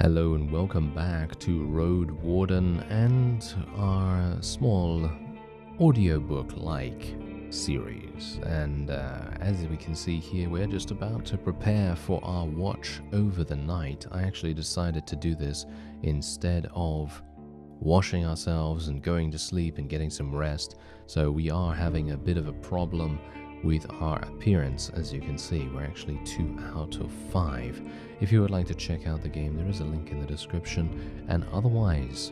Hello and welcome back to Roadwarden and our small audiobook-like series. And as we can see here, we're just about to prepare for our watch over the night. I actually decided to do this instead of washing ourselves and going to sleep and getting some rest. So we are having a bit of a problem with our appearance. As you can see, we're actually 2 out of 5. If you would like to check out the game, there is a link in the description, and otherwise,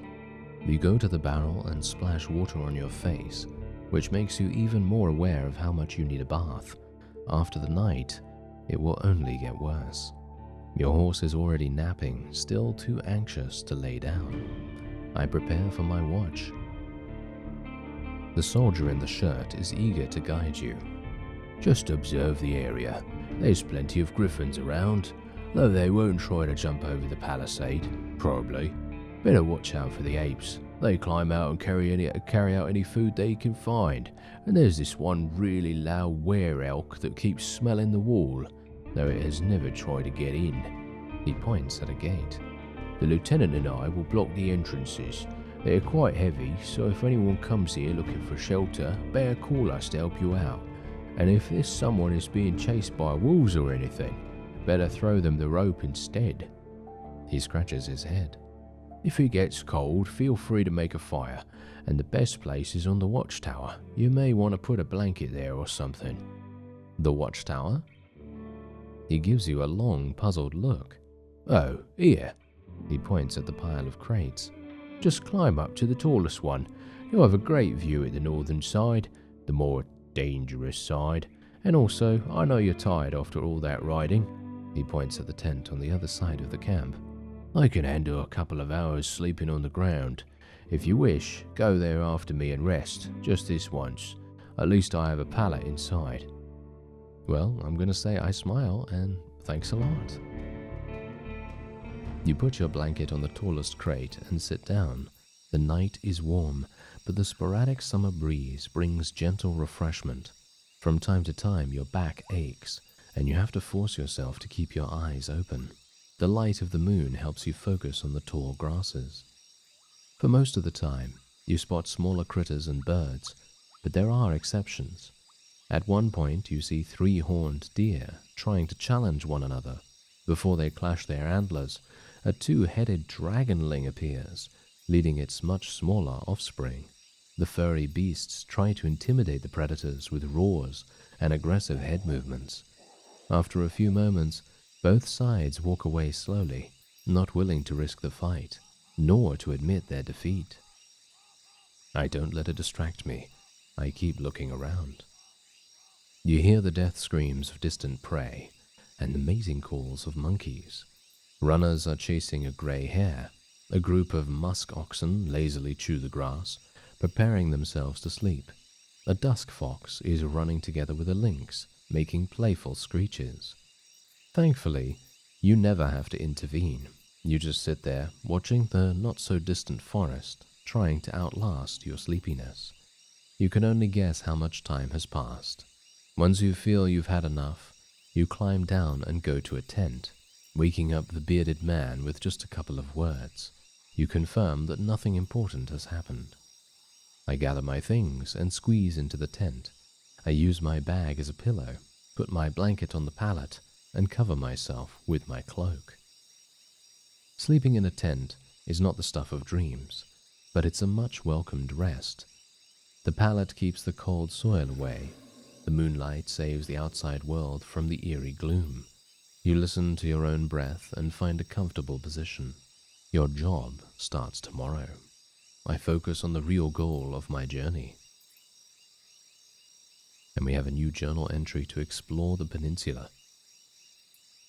you go to the barrel and splash water on your face, which makes you even more aware of how much you need a bath. After the night, it will only get worse. Your horse is already napping, still too anxious to lay down. I prepare for my watch. The soldier in the shirt is eager to guide you. Just observe the area. There's plenty of griffins around, though they won't try to jump over the palisade, probably. Better watch out for the apes. They climb out and carry out any food they can find. And there's this one really loud were-elk that keeps smelling the wall, though it has never tried to get in. He points at a gate. The lieutenant and I will block the entrances. They're quite heavy, so if anyone comes here looking for shelter, better call us to help you out. And if this someone is being chased by wolves or anything, better throw them the rope instead. He scratches his head. If it gets cold, feel free to make a fire, and the best place is on the watchtower. You may want to put a blanket there or something. The watchtower? He gives you a long, puzzled look. Oh, here. He points at the pile of crates. Just climb up to the tallest one. You'll have a great view at the northern side, the more dangerous side, and also, I know you're tired after all that riding. He points at the tent on the other side of the camp. I can handle a couple of hours sleeping on the ground. If you wish, go there after me and rest, just this once. At least I have a pallet inside. Well, I'm going to say I smile, and thanks a lot. You put your blanket on the tallest crate and sit down. The night is warm, but the sporadic summer breeze brings gentle refreshment. From time to time, your back aches, and you have to force yourself to keep your eyes open. The light of the moon helps you focus on the tall grasses. For most of the time, you spot smaller critters and birds, but there are exceptions. At one point, you see 3-horned deer trying to challenge one another. Before they clash their antlers, a 2-headed dragonling appears, leading its much smaller offspring. The furry beasts try to intimidate the predators with roars and aggressive head movements. After a few moments, both sides walk away slowly, not willing to risk the fight, nor to admit their defeat. I don't let it distract me. I keep looking around. You hear the death screams of distant prey and the mating calls of monkeys. Runners are chasing a gray hare. A group of musk oxen lazily chew the grass, preparing themselves to sleep. A dusk fox is running together with a lynx, making playful screeches. Thankfully, you never have to intervene. You just sit there, watching the not-so-distant forest, trying to outlast your sleepiness. You can only guess how much time has passed. Once you feel you've had enough, you climb down and go to a tent, waking up the bearded man with just a couple of words. You confirm that nothing important has happened. I gather my things and squeeze into the tent. I use my bag as a pillow, put my blanket on the pallet, and cover myself with my cloak. Sleeping in a tent is not the stuff of dreams, but it's a much welcomed rest. The pallet keeps the cold soil away. The moonlight saves the outside world from the eerie gloom. You listen to your own breath and find a comfortable position. Your job starts tomorrow. I focus on the real goal of my journey. And we have a new journal entry to explore the peninsula.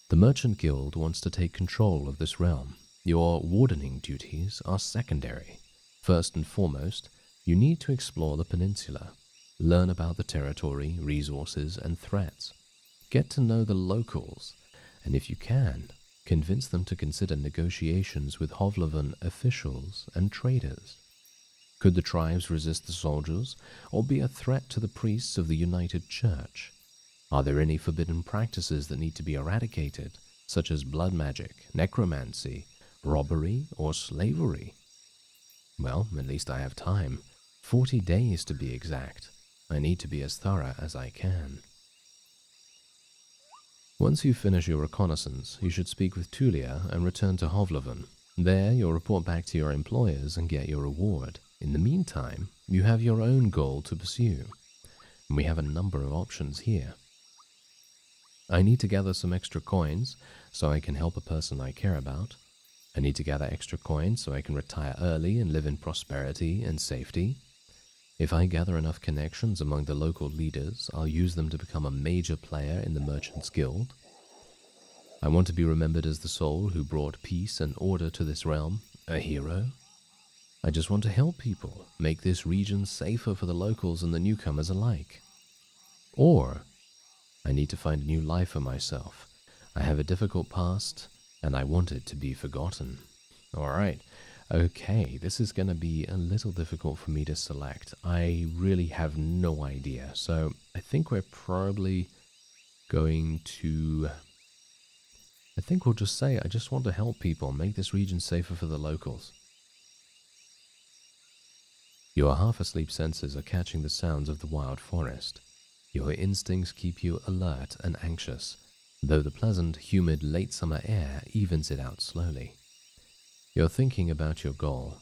The Merchant Guild wants to take control of this realm. Your wardening duties are secondary. First and foremost, you need to explore the peninsula. Learn about the territory, resources, and threats. Get to know the locals, and if you can, convince them to consider negotiations with Hovlevan officials and traders. Could the tribes resist the soldiers, or be a threat to the priests of the United Church? Are there any forbidden practices that need to be eradicated, such as blood magic, necromancy, Robbery or slavery? Well, at least I have time. 40 days to be exact. I need to be as thorough as I can. Once you finish your reconnaissance, you should speak with Tulia and return to Hovloven. There, you'll report back to your employers and get your reward. In the meantime, you have your own goal to pursue. And we have a number of options here. I need to gather some extra coins so I can help a person I care about. I need to gather extra coins so I can retire early and live in prosperity and safety. If I gather enough connections among the local leaders, I'll use them to become a major player in the Merchants Guild. I want to be remembered as the soul who brought peace and order to this realm, a hero. I just want to help people, make this region safer for the locals and the newcomers alike. Or, I need to find a new life for myself. I have a difficult past, and I want it to be forgotten. Alright. Okay, this is going to be a little difficult for me to select. I really have no idea. So I think we're probably going to... I think we'll just say, I just want to help people, make this region safer for the locals. Your half-asleep senses are catching the sounds of the wild forest. Your instincts keep you alert and anxious, though the pleasant, humid late summer air evens it out slowly. You're thinking about your goal,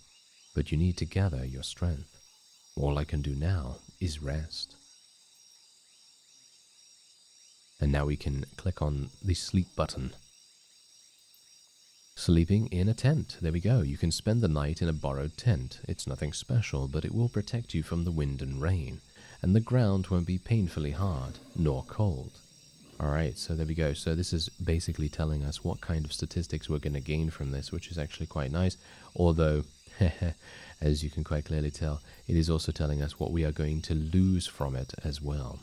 but you need to gather your strength. All I can do now is rest. And now we can click on the sleep button. Sleeping in a tent. There we go. You can spend the night in a borrowed tent. It's nothing special, but it will protect you from the wind and rain, and the ground won't be painfully hard nor cold. Alright, so there we go. So this is basically telling us what kind of statistics we're going to gain from this, which is actually quite nice. Although, as you can quite clearly tell, it is also telling us what we are going to lose from it as well.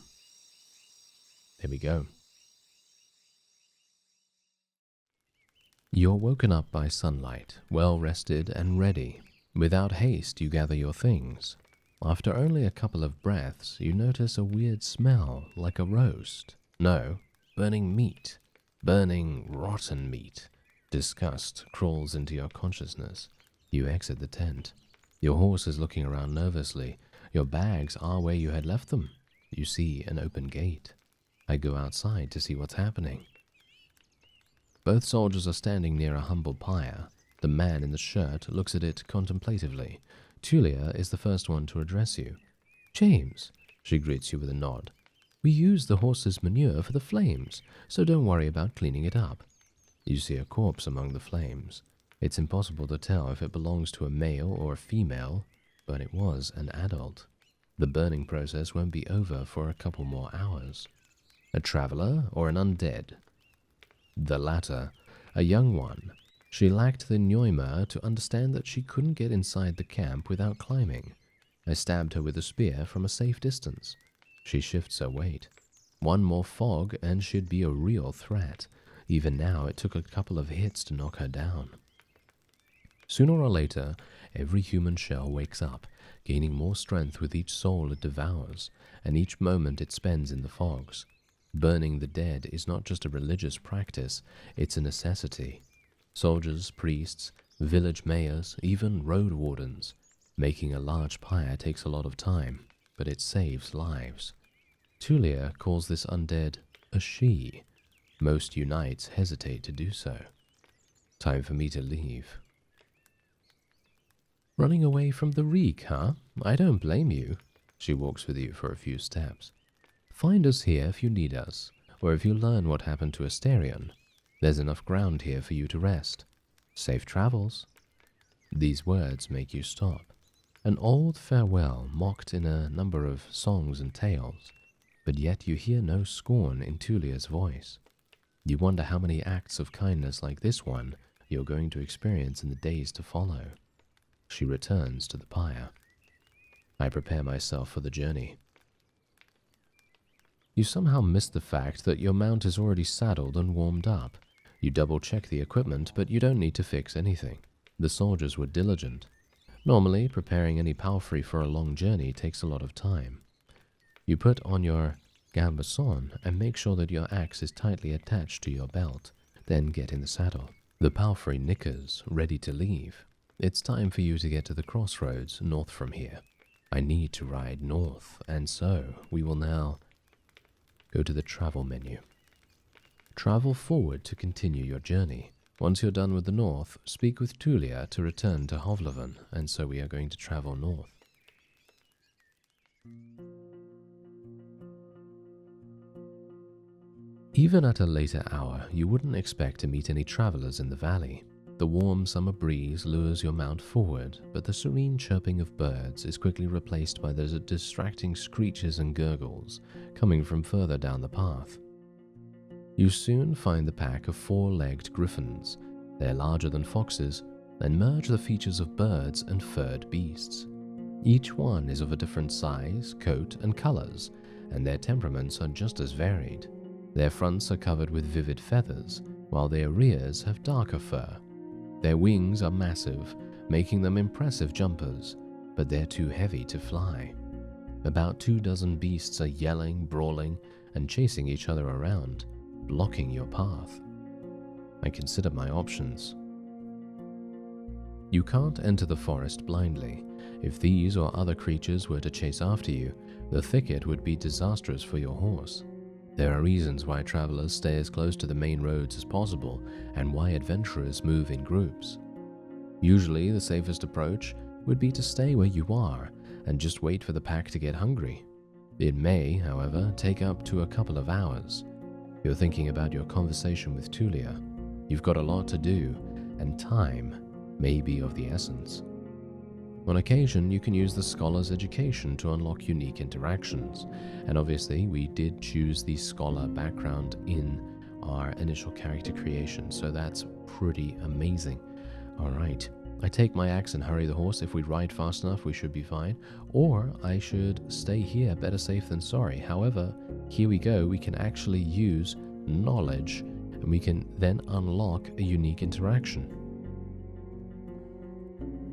There we go. You're woken up by sunlight, well rested and ready. Without haste, you gather your things. After only a couple of breaths, you notice a weird smell, like a roast. No, burning meat. Burning, rotten meat. Disgust crawls into your consciousness. You exit the tent. Your horse is looking around nervously. Your bags are where you had left them. You see an open gate. I go outside to see what's happening. Both soldiers are standing near a humble pyre. The man in the shirt looks at it contemplatively. Tulia is the first one to address you. James, she greets you with a nod. We use the horse's manure for the flames, so don't worry about cleaning it up. You see a corpse among the flames. It's impossible to tell if it belongs to a male or a female, but it was an adult. The burning process won't be over for a couple more hours. A traveler or an undead? The latter, a young one. She lacked the Neuma to understand that she couldn't get inside the camp without climbing. I stabbed her with a spear from a safe distance. She shifts her weight. One more fog and she'd be a real threat. Even now, it took a couple of hits to knock her down. Sooner or later, every human shell wakes up, gaining more strength with each soul it devours, and each moment it spends in the fogs. Burning the dead is not just a religious practice, it's a necessity. Soldiers, priests, village mayors, even road wardens. Making a large pyre takes a lot of time, but it saves lives. Tulia calls this undead a she. Most Unites hesitate to do so. Time for me to leave. Running away from the reek, huh? I don't blame you. She walks with you for a few steps. Find us here if you need us, or if you learn what happened to Asterion. There's enough ground here for you to rest. Safe travels. These words make you stop. An old farewell mocked in a number of songs and tales, but yet you hear no scorn in Tulia's voice. You wonder how many acts of kindness like this one you're going to experience in the days to follow. She returns to the pyre. I prepare myself for the journey. You somehow miss the fact that your mount is already saddled and warmed up. You double-check the equipment, but you don't need to fix anything. The soldiers were diligent. Normally, preparing any palfrey for a long journey takes a lot of time. You put on your gambeson and make sure that your axe is tightly attached to your belt, then get in the saddle. The palfrey nickers, ready to leave. It's time for you to get to the crossroads north from here. I need to ride north, and so we will now go to the travel menu. Travel forward to continue your journey. Once you're done with the north, speak with Tulia to return to Hovleven, and so we are going to travel north. Even at a later hour, you wouldn't expect to meet any travelers in the valley. The warm summer breeze lures your mount forward, but the serene chirping of birds is quickly replaced by the distracting screeches and gurgles coming from further down the path. You soon find the pack of four-legged griffins. They're larger than foxes and merge the features of birds and furred beasts. Each one is of a different size, coat, and colors, and their temperaments are just as varied. Their fronts are covered with vivid feathers, while their rears have darker fur. Their wings are massive, making them impressive jumpers, but they're too heavy to fly. About 24 beasts are yelling, brawling, and chasing each other around, blocking your path. I consider my options. You can't enter the forest blindly. If these or other creatures were to chase after you, the thicket would be disastrous for your horse. There are reasons why travelers stay as close to the main roads as possible and why adventurers move in groups. Usually, the safest approach would be to stay where you are and just wait for the pack to get hungry. It may, however, take up to a couple of hours. You're thinking about your conversation with Tulia. You've got a lot to do, and time may be of the essence. On occasion, you can use the scholar's education to unlock unique interactions, and obviously we did choose the scholar background in our initial character creation, so that's pretty amazing. Alright, I take my axe and hurry the horse. If we ride fast enough, we should be fine, or I should stay here, better safe than sorry. However, here we go, we can actually use knowledge, and we can then unlock a unique interaction.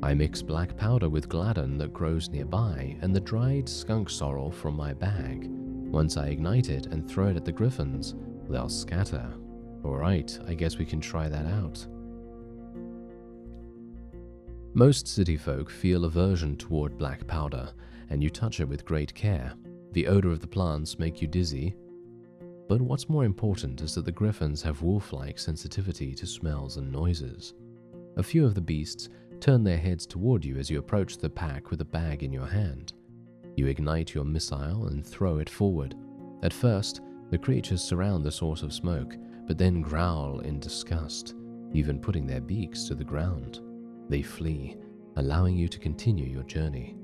I mix black powder with gladden that grows nearby and the dried skunk sorrel from my bag. Once I ignite it and throw it at the griffins, they'll scatter. Alright, I guess we can try that out. Most city folk feel aversion toward black powder, and you touch it with great care. The odor of the plants make you dizzy. But what's more important is that the griffins have wolf-like sensitivity to smells and noises. A few of the beasts turn their heads toward you as you approach the pack with a bag in your hand. You ignite your missile and throw it forward. At first, the creatures surround the source of smoke, but then growl in disgust, even putting their beaks to the ground. They flee, allowing you to continue your journey.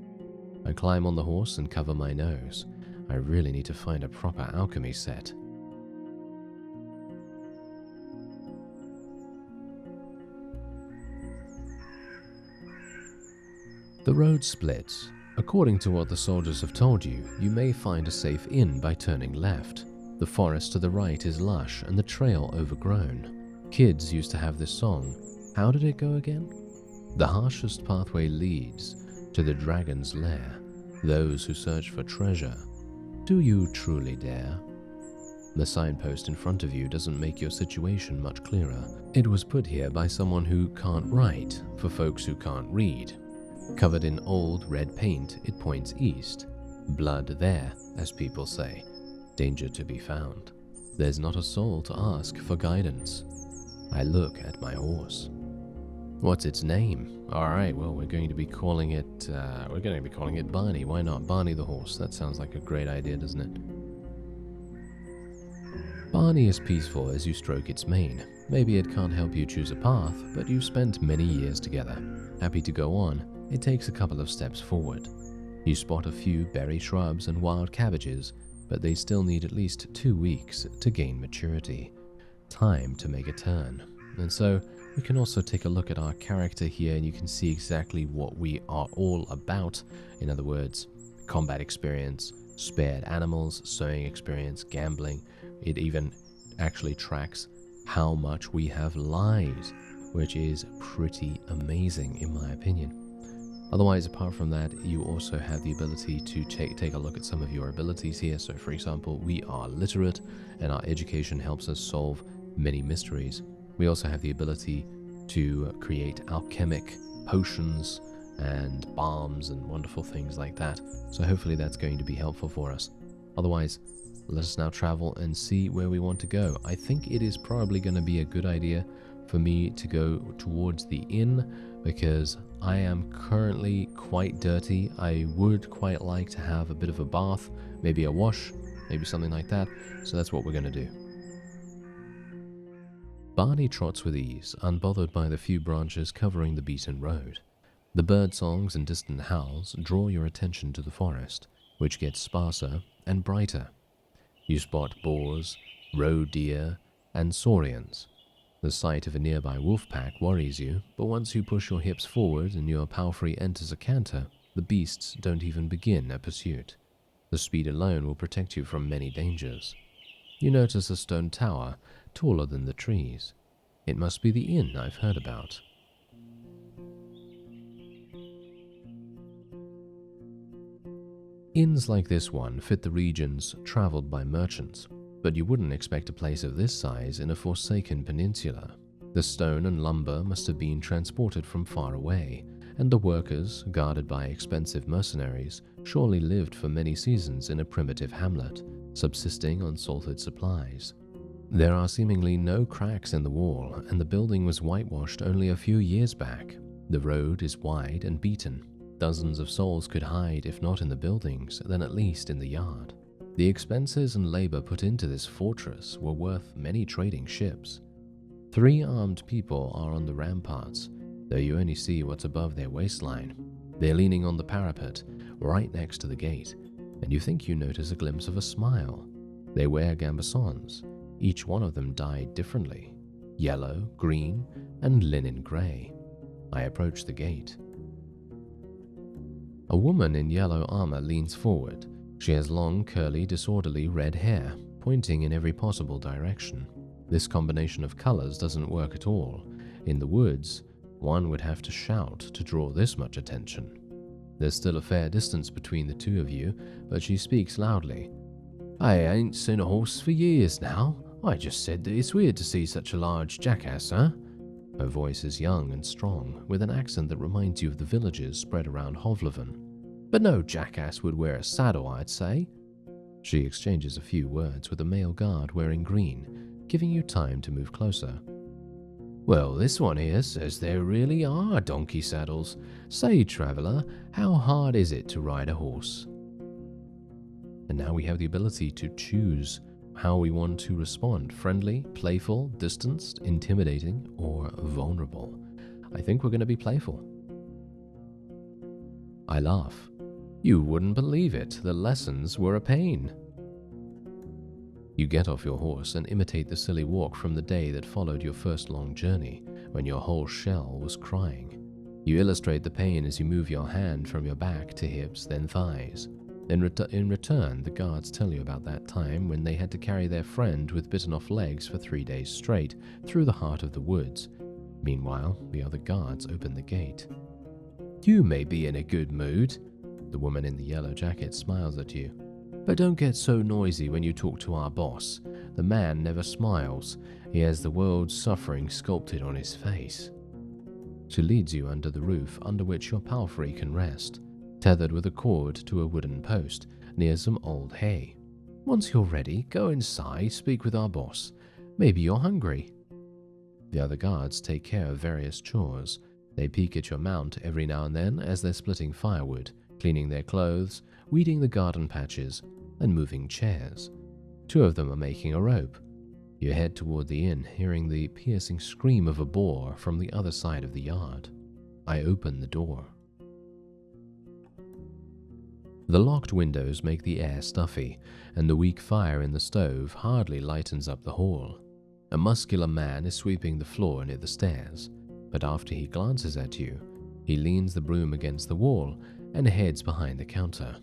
I climb on the horse and cover my nose. I really need to find a proper alchemy set. The road splits. According to what the soldiers have told you, you may find a safe inn by turning left. The forest to the right is lush and the trail overgrown. Kids used to have this song. How did it go again? The harshest pathway leads to the dragon's lair. Those who search for treasure. Do you truly dare? The signpost in front of you doesn't make your situation much clearer. It was put here by someone who can't write, for folks who can't read. Covered in old red paint, it points east. Blood there, as people say. Danger to be found. There's not a soul to ask for guidance. I look at my horse. What's its name? Alright, well, we're going to be calling it Barney. Why not? Barney the horse. That sounds like a great idea, doesn't it? Barney is peaceful as you stroke its mane. Maybe it can't help you choose a path, but you've spent many years together. Happy to go on, it takes a couple of steps forward. You spot a few berry shrubs and wild cabbages, but they still need at least 2 weeks to gain maturity. Time to make a turn. And so, we can also take a look at our character here and you can see exactly what we are all about. In other words, combat experience, spared animals, sewing experience, gambling. It even actually tracks how much we have lives, which is pretty amazing in my opinion. Otherwise, apart from that, you also have the ability to take a look at some of your abilities here. So for example, we are literate and our education helps us solve many mysteries. We also have the ability to create alchemic potions and balms and wonderful things like that. So hopefully that's going to be helpful for us. Otherwise, let us now travel and see where we want to go. I think it is probably going to be a good idea for me to go towards the inn because I am currently quite dirty. I would quite like to have a bit of a bath, maybe a wash, maybe something like that. So that's what we're going to do. Barney trots with ease, unbothered by the few branches covering the beaten road. The bird songs and distant howls draw your attention to the forest, which gets sparser and brighter. You spot boars, roe deer, and saurians. The sight of a nearby wolf pack worries you, but once you push your hips forward and your palfrey enters a canter, the beasts don't even begin a pursuit. The speed alone will protect you from many dangers. You notice a stone tower, taller than the trees. It must be the inn I've heard about. Inns like this one fit the regions traveled by merchants, but you wouldn't expect a place of this size in a forsaken peninsula. The stone and lumber must have been transported from far away, and the workers, guarded by expensive mercenaries, surely lived for many seasons in a primitive hamlet, subsisting on salted supplies. There are seemingly no cracks in the wall, and the building was whitewashed only a few years back. The road is wide and beaten. Dozens of souls could hide, if not in the buildings, then at least in the yard. The expenses and labor put into this fortress were worth many trading ships. 3 armed people are on the ramparts, though you only see what's above their waistline. They're leaning on the parapet, right next to the gate, and you think you notice a glimpse of a smile. They wear gambesons, each one of them dyed differently, yellow, green, and linen grey. I approach the gate. A woman in yellow armor leans forward. She has long, curly, disorderly red hair, pointing in every possible direction. This combination of colors doesn't work at all. In the woods, one would have to shout to draw this much attention. There's still a fair distance between the two of you, but she speaks loudly. I ain't seen a horse for years now. I just said that it's weird to see such a large jackass, sir. Her voice is young and strong, with an accent that reminds you of the villages spread around Hovleven. But no jackass would wear a saddle, I'd say. She exchanges a few words with a male guard wearing green, giving you time to move closer. Well, this one here says there really are donkey saddles. Say, traveler, how hard is it to ride a horse? And now we have the ability to choose how we want to respond: friendly, playful, distanced, intimidating, or vulnerable. I think we're going to be playful. I laugh. You wouldn't believe it, the lessons were a pain. You get off your horse and imitate the silly walk from the day that followed your first long journey, when your whole shell was crying. You illustrate the pain as you move your hand from your back to hips, then thighs. In return, the guards tell you about that time when they had to carry their friend with bitten-off legs for 3 days straight through the heart of the woods. Meanwhile, the other guards open the gate. You may be in a good mood. The woman in the yellow jacket smiles at you. But don't get so noisy when you talk to our boss. The man never smiles. He has the world's suffering sculpted on his face. She leads you under the roof under which your palfrey can rest, tethered with a cord to a wooden post near some old hay. Once you're ready, go inside, speak with our boss. Maybe you're hungry. The other guards take care of various chores. They peek at your mount every now and then as they're splitting firewood, cleaning their clothes, weeding the garden patches, and moving chairs. 2 of them are making a rope. You head toward the inn, hearing the piercing scream of a boar from the other side of the yard. I open the door. The locked windows make the air stuffy, and the weak fire in the stove hardly lightens up the hall. A muscular man is sweeping the floor near the stairs, but after he glances at you, he leans the broom against the wall and heads behind the counter.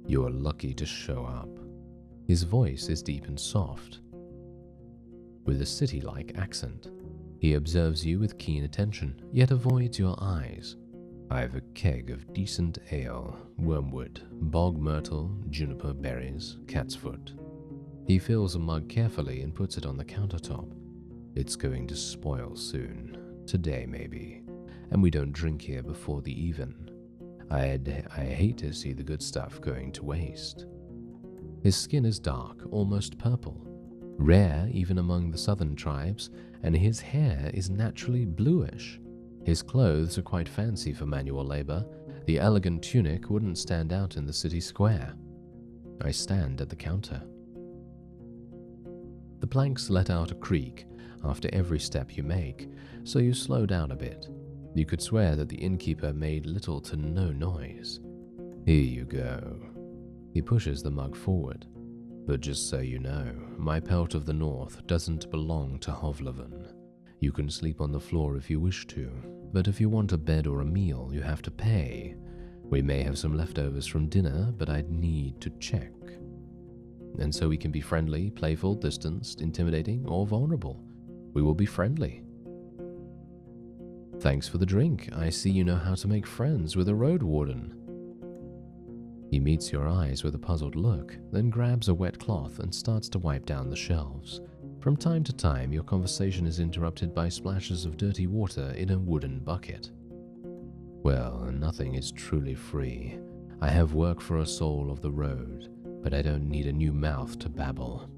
You're lucky to show up. His voice is deep and soft. With a city-like accent, he observes you with keen attention, yet avoids your eyes. I've a keg of decent ale, wormwood, bog myrtle, juniper berries, cat's foot. He fills a mug carefully and puts it on the countertop. It's going to spoil soon. Today, maybe. And we don't drink here before the even. I hate to see the good stuff going to waste. His skin is dark, almost purple, rare even among the southern tribes, and his hair is naturally bluish. His clothes are quite fancy for manual labor. The elegant tunic wouldn't stand out in the city square. I stand at the counter. The planks let out a creak after every step you make, so you slow down a bit. You could swear that the innkeeper made little to no noise. Here you go. He pushes the mug forward. But just so you know, my pelt of the north doesn't belong to Hovleven. You can sleep on the floor if you wish to, but if you want a bed or a meal, you have to pay. We may have some leftovers from dinner, but I'd need to check. And so we can be friendly, playful, distanced, intimidating, or vulnerable. We will be friendly. Thanks for the drink. I see you know how to make friends with a Roadwarden. He meets your eyes with a puzzled look, then grabs a wet cloth and starts to wipe down the shelves. From time to time, your conversation is interrupted by splashes of dirty water in a wooden bucket. Well, nothing is truly free. I have work for a soul of the road, but I don't need a new mouth to babble.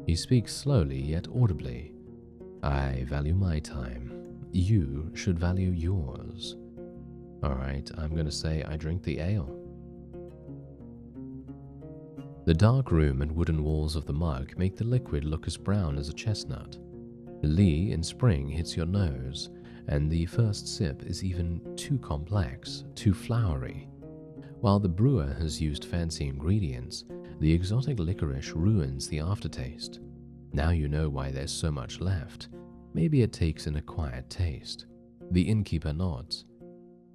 He speaks slowly yet audibly. I value my time. You should value yours. Alright, I'm going to say I drink the ale. The dark room and wooden walls of the mug make the liquid look as brown as a chestnut. Lee in spring hits your nose, and the first sip is even too complex, too flowery. While the brewer has used fancy ingredients, the exotic licorice ruins the aftertaste. Now you know why there's so much left. Maybe it takes an acquired taste. The innkeeper nods.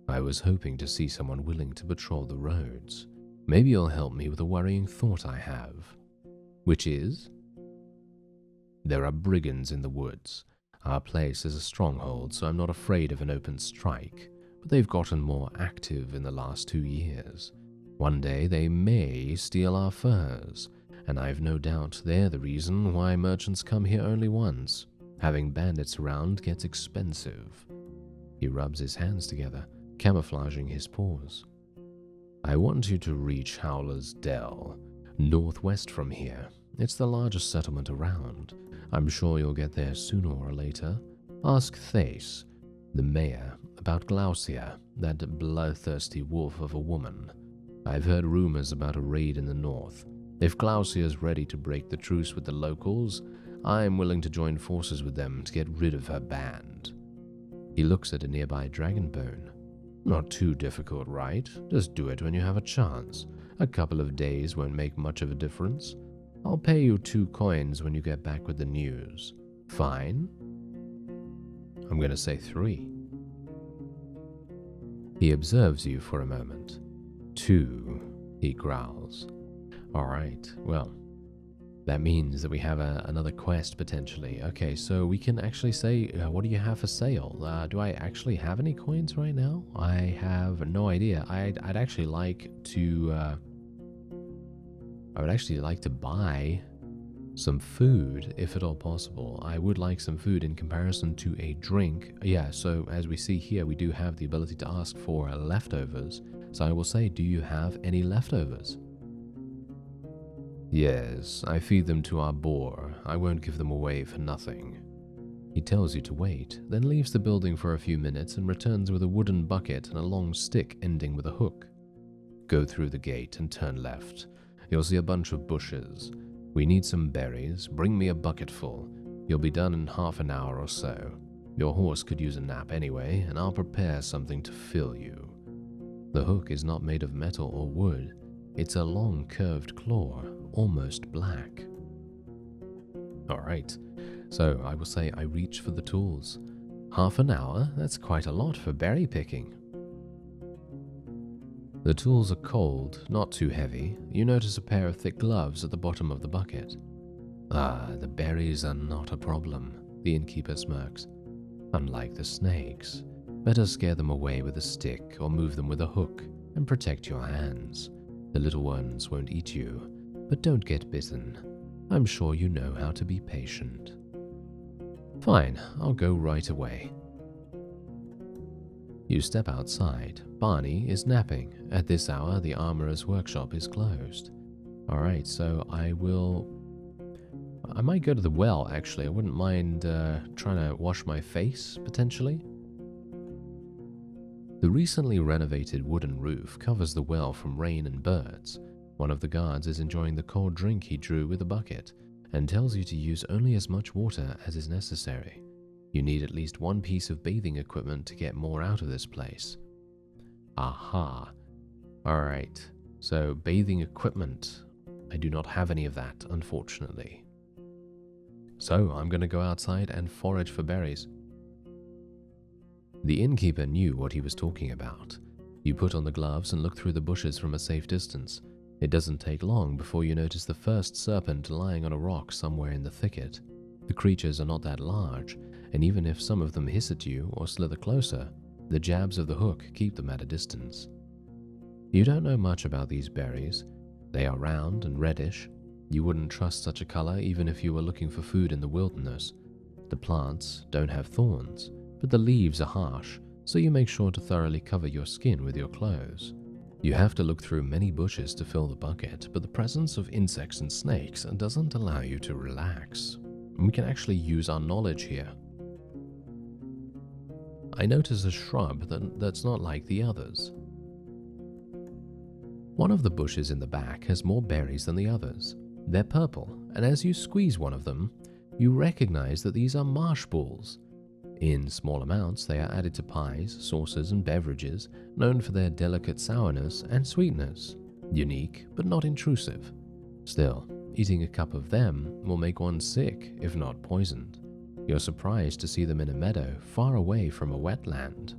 I was hoping to see someone willing to patrol the roads. Maybe you'll help me with a worrying thought I have. Which is? There are brigands in the woods. Our place is a stronghold, so I'm not afraid of an open strike, but they've gotten more active in the last 2 years. One day they may steal our furs, and I've no doubt they're the reason why merchants come here only once. Having bandits around gets expensive. He rubs his hands together, camouflaging his paws. I want you to reach Howler's Dell, northwest from here. It's the largest settlement around. I'm sure you'll get there sooner or later. Ask Thace, the mayor, about Glaucia, that bloodthirsty wolf of a woman. I've heard rumors about a raid in the north. If Glaucia's ready to break the truce with the locals, I'm willing to join forces with them to get rid of her band. He looks at a nearby dragon bone. Not too difficult, right? Just do it when you have a chance. A couple of days won't make much of a difference. I'll pay you 2 coins when you get back with the news. Fine? I'm gonna say 3. He observes you for a moment. 2, he growls. Alright, well, that means that we have another quest potentially. Okay, so we can actually say, what do you have for sale? Do I actually have any coins right now? I have no idea. I'd actually like to, I would actually like to buy some food, if at all possible. I would like some food in comparison to a drink. Yeah, so as we see here, we do have the ability to ask for leftovers. So I will say, do you have any leftovers? Yes, I feed them to our boar. I won't give them away for nothing. He tells you to wait, then leaves the building for a few minutes and returns with a wooden bucket and a long stick ending with a hook. Go through the gate and turn left. You'll see a bunch of bushes. We need some berries. Bring me a bucket full. You'll be done in half an hour or so. Your horse could use a nap anyway, and I'll prepare something to fill you. The hook is not made of metal or wood. It's a long curved claw, almost black. Alright, so I will say I reach for the tools. Half an hour? That's quite a lot for berry picking. The tools are cold, not too heavy. You notice a pair of thick gloves at the bottom of the bucket. Ah, the berries are not a problem, the innkeeper smirks. Unlike the snakes, better scare them away with a stick or move them with a hook and protect your hands. The little ones won't eat you, but don't get bitten. I'm sure you know how to be patient. Fine, I'll go right away. You step outside. Barney is napping. At this hour, the armorer's workshop is closed. Alright, so I might go to the well, actually. I wouldn't mind trying to wash my face, potentially. The recently renovated wooden roof covers the well from rain and birds. One of the guards is enjoying the cold drink he drew with a bucket, and tells you to use only as much water as is necessary. You need at least one piece of bathing equipment to get more out of this place. Aha. Alright, so bathing equipment. I do not have any of that, unfortunately. So I'm going to go outside and forage for berries. The innkeeper knew what he was talking about. You put on the gloves and look through the bushes from a safe distance. It doesn't take long before you notice the first serpent lying on a rock somewhere in the thicket. The creatures are not that large, and even if some of them hiss at you or slither closer, the jabs of the hook keep them at a distance. You don't know much about these berries. They are round and reddish. You wouldn't trust such a color even if you were looking for food in the wilderness. The plants don't have thorns, but the leaves are harsh, so you make sure to thoroughly cover your skin with your clothes. You have to look through many bushes to fill the bucket, but the presence of insects and snakes doesn't allow you to relax. We can actually use our knowledge here. I notice a shrub that's not like the others. One of the bushes in the back has more berries than the others. They're purple, and as you squeeze one of them, you recognize that these are marsh balls. In small amounts, they are added to pies, sauces, and beverages, known for their delicate sourness and sweetness. Unique, but not intrusive. Still, eating a cup of them will make one sick, if not poisoned. You're surprised to see them in a meadow far away from a wetland.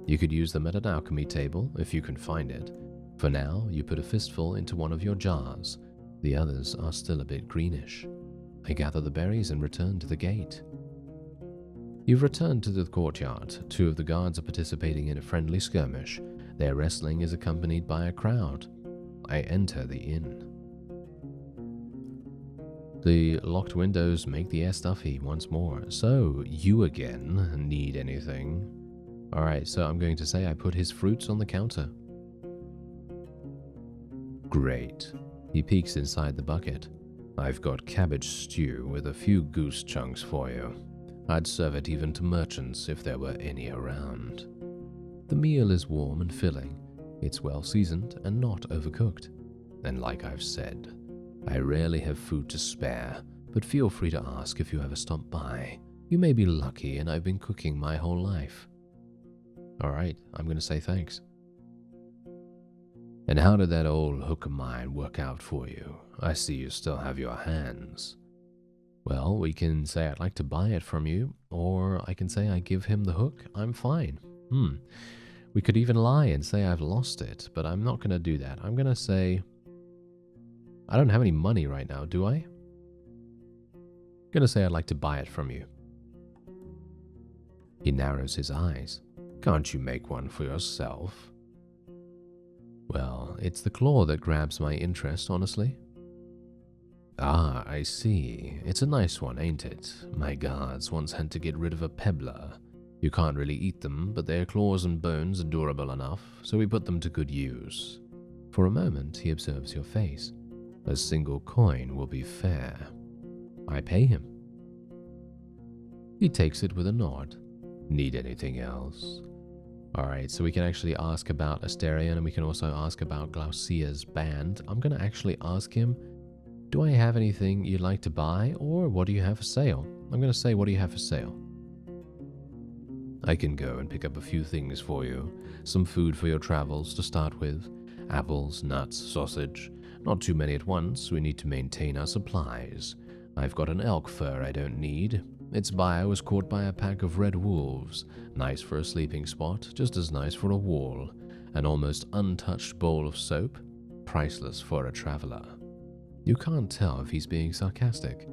You could use them at an alchemy table if you can find it. For now, you put a fistful into one of your jars. The others are still a bit greenish. I gather the berries and return to the gate. You've returned to the courtyard. Two of the guards are participating in a friendly skirmish. Their wrestling is accompanied by a crowd. I enter the inn. The locked windows make the air stuffy once more. So, you again need anything? Alright, so I'm going to say I put his fruits on the counter. Great. He peeks inside the bucket. I've got cabbage stew with a few goose chunks for you. I'd serve it even to merchants if there were any around. The meal is warm and filling. It's well seasoned and not overcooked. And like I've said, I rarely have food to spare, but feel free to ask if you ever stop by. You may be lucky, and I've been cooking my whole life. Alright, I'm going to say thanks. And how did that old hook of mine work out for you? I see you still have your hands. Well, we can say I'd like to buy it from you, or I can say I give him the hook. I'm fine. We could even lie and say I've lost it, but I'm not going to do that. I'm going to say... I don't have any money right now, do I? I'm going to say I'd like to buy it from you. He narrows his eyes. Can't you make one for yourself? Well, it's the claw that grabs my interest, honestly. Ah, I see. It's a nice one, ain't it? My guards once had to get rid of a pebbler. You can't really eat them, but their claws and bones are durable enough, so we put them to good use. For a moment, he observes your face. A single coin will be fair. I pay him. He takes it with a nod. Need anything else? Alright, so we can actually ask about Asterion, and we can also ask about Glaucia's band. I'm going to actually ask him, do I have anything you'd like to buy, or what do you have for sale? I'm going to say, what do you have for sale? I can go and pick up a few things for you. Some food for your travels to start with. Apples, nuts, sausage. Not too many at once, we need to maintain our supplies. I've got an elk fur I don't need. Its buyer was caught by a pack of red wolves. Nice for a sleeping spot, just as nice for a wall. An almost untouched bowl of soap. Priceless for a traveler. You can't tell if he's being sarcastic.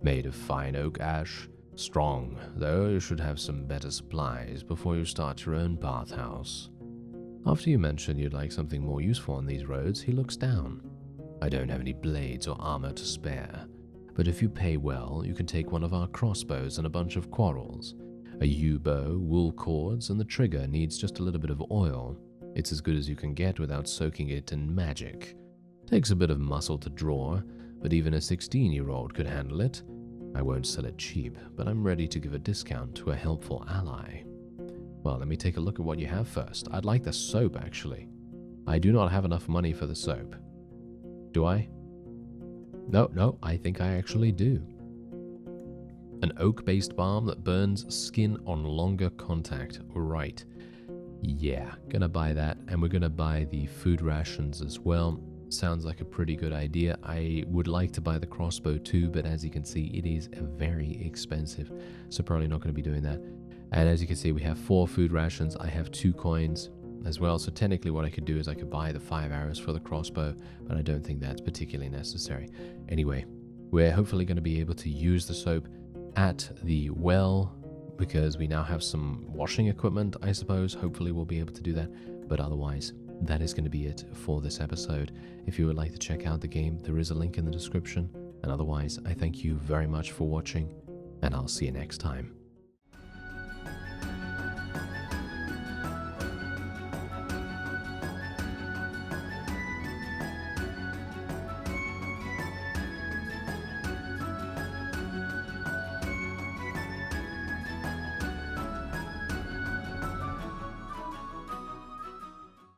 Made of fine oak ash. Strong, though you should have some better supplies before you start your own bathhouse. After you mention you'd like something more useful on these roads, he looks down. I don't have any blades or armor to spare, but if you pay well, you can take one of our crossbows and a bunch of quarrels. A U-bow, wool cords, and the trigger needs just a little bit of oil. It's as good as you can get without soaking it in magic. Takes a bit of muscle to draw, but even a 16-year-old could handle it. I won't sell it cheap, but I'm ready to give a discount to a helpful ally. Well, let me take a look at what you have first. I'd like the soap, actually. I do not have enough money for the soap. Do I? No, I think I actually do. An oak-based balm that burns skin on longer contact. Right. Yeah, gonna buy that, and we're gonna buy the food rations as well. Sounds like a pretty good idea. I would like to buy the crossbow too, but as you can see, it is very expensive, so probably not going to be doing that. And as you can see, we have 4 food rations. I have 2 coins as well, so technically what I could do is I could buy the 5 arrows for the crossbow, but I don't think that's particularly necessary. Anyway, we're hopefully going to be able to use the soap at the well, because we now have some washing equipment, I suppose. Hopefully we'll be able to do that, but otherwise, that is going to be it for this episode. If you would like to check out the game, there is a link in the description. And otherwise, I thank you very much for watching, and I'll see you next time.